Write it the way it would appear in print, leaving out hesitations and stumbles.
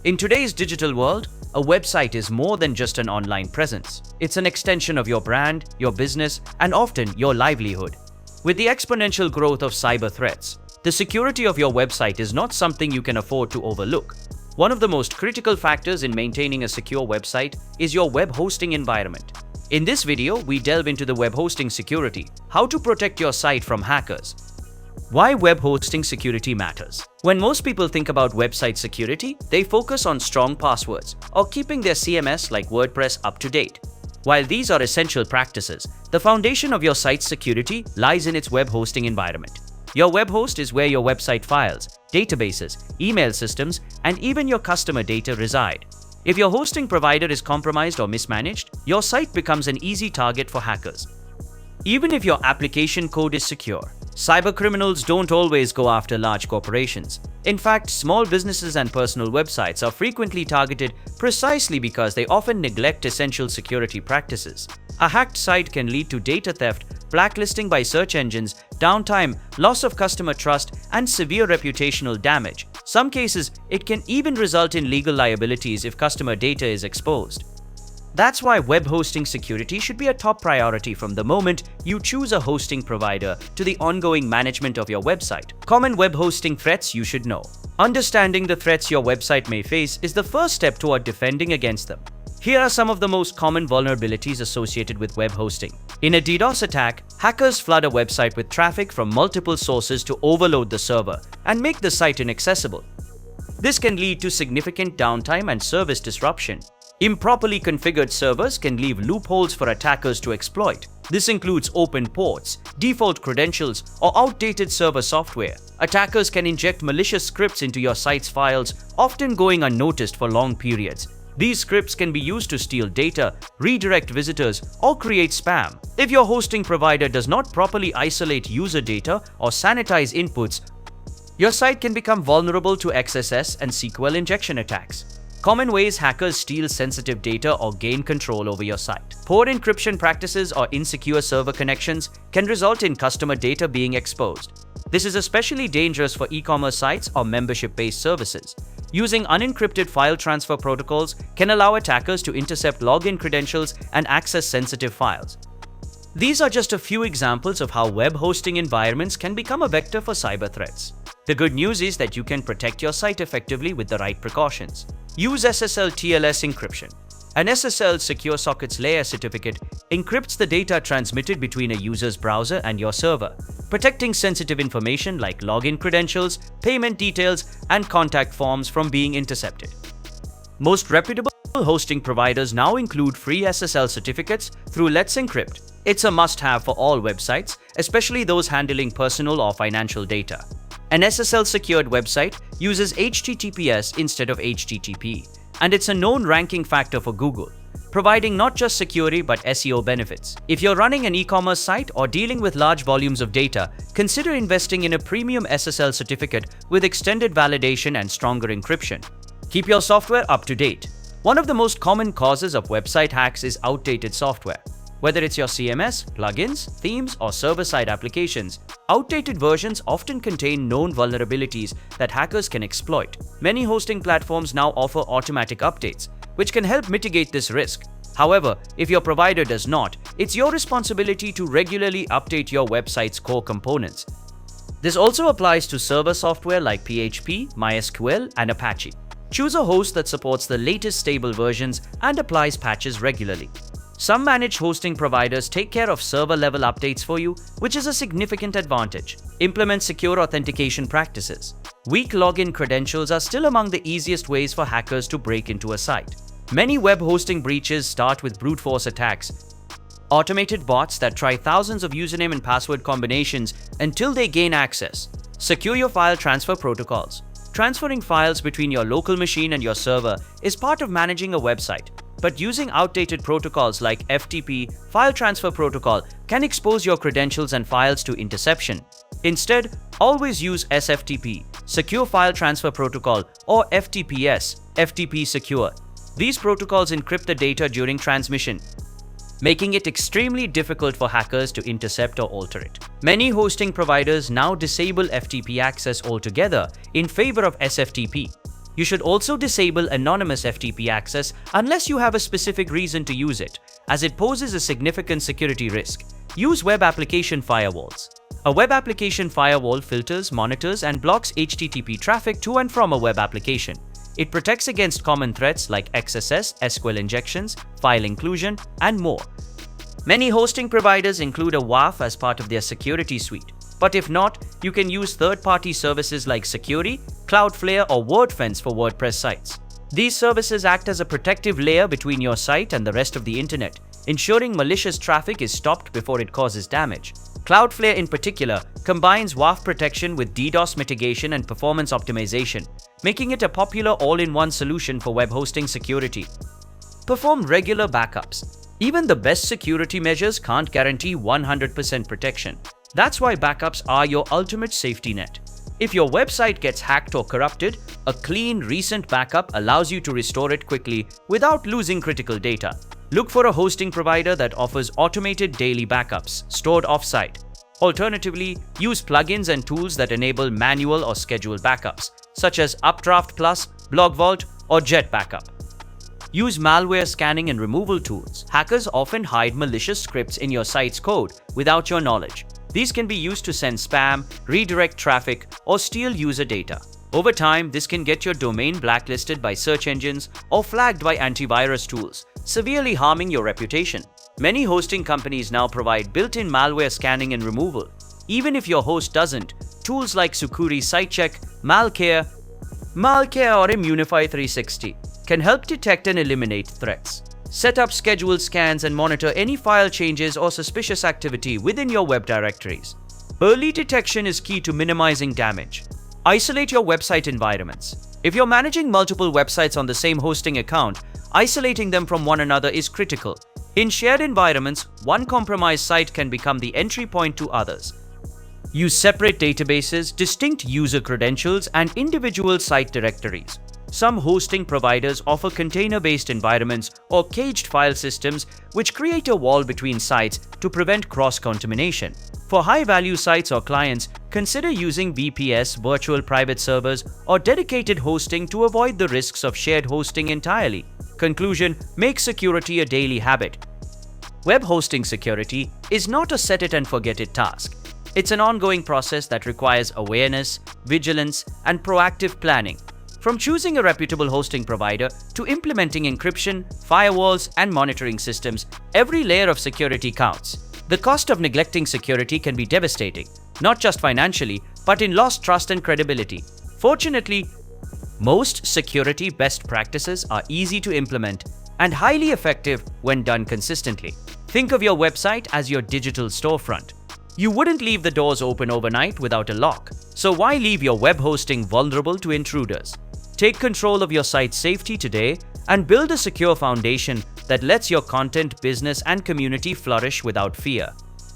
In today's digital world, a website is more than just an online presence. It's an extension of your brand, your business, and often your livelihood. With the exponential growth of cyber threats, the security of your website is not something you can afford to overlook. One of the most critical factors in maintaining a secure website is your web hosting environment. In this video, we delve into the web hosting security, how to protect your site from hackers. Why web hosting security matters. When most people think about website security, they focus on strong passwords or keeping their CMS like WordPress up to date. While these are essential practices, the foundation of your site's security lies in its web hosting environment. Your web host is where your website files, databases, email systems, and even your customer data reside. If your hosting provider is compromised or mismanaged, your site becomes an easy target for hackers. Even if your application code is secure, cybercriminals don't always go after large corporations. In fact, small businesses and personal websites are frequently targeted precisely because they often neglect essential security practices. A hacked site can lead to data theft, blacklisting by search engines, downtime, loss of customer trust, and severe reputational damage. Some cases, it can even result in legal liabilities if customer data is exposed. That's why web hosting security should be a top priority from the moment you choose a hosting provider to the ongoing management of your website. Common web hosting threats you should know. Understanding the threats your website may face is the first step toward defending against them. Here are some of the most common vulnerabilities associated with web hosting. In a DDoS attack, hackers flood a website with traffic from multiple sources to overload the server and make the site inaccessible. This can lead to significant downtime and service disruption. Improperly configured servers can leave loopholes for attackers to exploit. This includes open ports, default credentials, or outdated server software. Attackers can inject malicious scripts into your site's files, often going unnoticed for long periods. These scripts can be used to steal data, redirect visitors, or create spam. If your hosting provider does not properly isolate user data or sanitize inputs, your site can become vulnerable to XSS and SQL injection attacks. Common ways hackers steal sensitive data or gain control over your site. Poor encryption practices or insecure server connections can result in customer data being exposed. This is especially dangerous for e-commerce sites or membership-based services. Using unencrypted file transfer protocols can allow attackers to intercept login credentials and access sensitive files. These are just a few examples of how web hosting environments can become a vector for cyber threats. The good news is that you can protect your site effectively with the right precautions. Use SSL TLS encryption. An SSL Secure Sockets Layer certificate encrypts the data transmitted between a user's browser and your server, protecting sensitive information like login credentials, payment details, and contact forms from being intercepted. Most reputable hosting providers now include free SSL certificates through Let's Encrypt. It's a must-have for all websites, especially those handling personal or financial data. An SSL-secured website uses HTTPS instead of HTTP, and it's a known ranking factor for Google, providing not just security but SEO benefits. If you're running an e-commerce site or dealing with large volumes of data, consider investing in a premium SSL certificate with extended validation and stronger encryption. Keep your software up to date. One of the most common causes of website hacks is outdated software. Whether it's your CMS, plugins, themes, or server-side applications, outdated versions often contain known vulnerabilities that hackers can exploit. Many hosting platforms now offer automatic updates, which can help mitigate this risk. However, if your provider does not, it's your responsibility to regularly update your website's core components. This also applies to server software like PHP, MySQL, and Apache. Choose a host that supports the latest stable versions and applies patches regularly. Some managed hosting providers take care of server-level updates for you, which is a significant advantage. Implement secure authentication practices. Weak login credentials are still among the easiest ways for hackers to break into a site. Many web hosting breaches start with brute force attacks, automated bots that try thousands of username and password combinations until they gain access. Secure your file transfer protocols. Transferring files between your local machine and your server is part of managing a website. But using outdated protocols like FTP, File Transfer Protocol, can expose your credentials and files to interception. Instead, always use SFTP, Secure File Transfer Protocol, or FTPS, FTP Secure. These protocols encrypt the data during transmission, making it extremely difficult for hackers to intercept or alter it. Many hosting providers now disable FTP access altogether in favor of SFTP. You should also disable anonymous FTP access unless you have a specific reason to use it, as it poses a significant security risk. Use web application firewalls. A web application firewall filters, monitors, and blocks HTTP traffic to and from a web application. It protects against common threats like XSS, SQL injections, file inclusion, and more. Many hosting providers include a WAF as part of their security suite. But if not, you can use third-party services like Securi, Cloudflare, or WordFence for WordPress sites. These services act as a protective layer between your site and the rest of the internet, ensuring malicious traffic is stopped before it causes damage. Cloudflare in particular combines WAF protection with DDoS mitigation and performance optimization, making it a popular all-in-one solution for web hosting security. Perform regular backups. Even the best security measures can't guarantee 100% protection. That's why backups are your ultimate safety net. If your website gets hacked or corrupted, a clean, recent backup allows you to restore it quickly without losing critical data. Look for a hosting provider that offers automated daily backups stored off-site. Alternatively, use plugins and tools that enable manual or scheduled backups, such as Updraft Plus, BlogVault, or Jet Backup. Use malware scanning and removal tools. Hackers often hide malicious scripts in your site's code without your knowledge. These can be used to send spam, redirect traffic, or steal user data. Over time, this can get your domain blacklisted by search engines or flagged by antivirus tools, severely harming your reputation. Many hosting companies now provide built-in malware scanning and removal. Even if your host doesn't, tools like Sucuri SiteCheck, Malcare, or Immunify 360 can help detect and eliminate threats. Set up scheduled scans and monitor any file changes or suspicious activity within your web directories. Early detection is key to minimizing damage. Isolate your website environments. If you're managing multiple websites on the same hosting account, isolating them from one another is critical. In shared environments, one compromised site can become the entry point to others. Use separate databases, distinct user credentials, and individual site directories. Some hosting providers offer container-based environments or caged file systems which create a wall between sites to prevent cross-contamination. For high-value sites or clients, consider using VPS, virtual private servers, or dedicated hosting to avoid the risks of shared hosting entirely. Conclusion: make security a daily habit. Web hosting security is not a set-it-and-forget-it task. It's an ongoing process that requires awareness, vigilance, and proactive planning. From choosing a reputable hosting provider to implementing encryption, firewalls, and monitoring systems, every layer of security counts. The cost of neglecting security can be devastating, not just financially, but in lost trust and credibility. Fortunately, most security best practices are easy to implement and highly effective when done consistently. Think of your website as your digital storefront. You wouldn't leave the doors open overnight without a lock, so why leave your web hosting vulnerable to intruders? Take control of your site's safety today and build a secure foundation that lets your content, business, and community flourish without fear.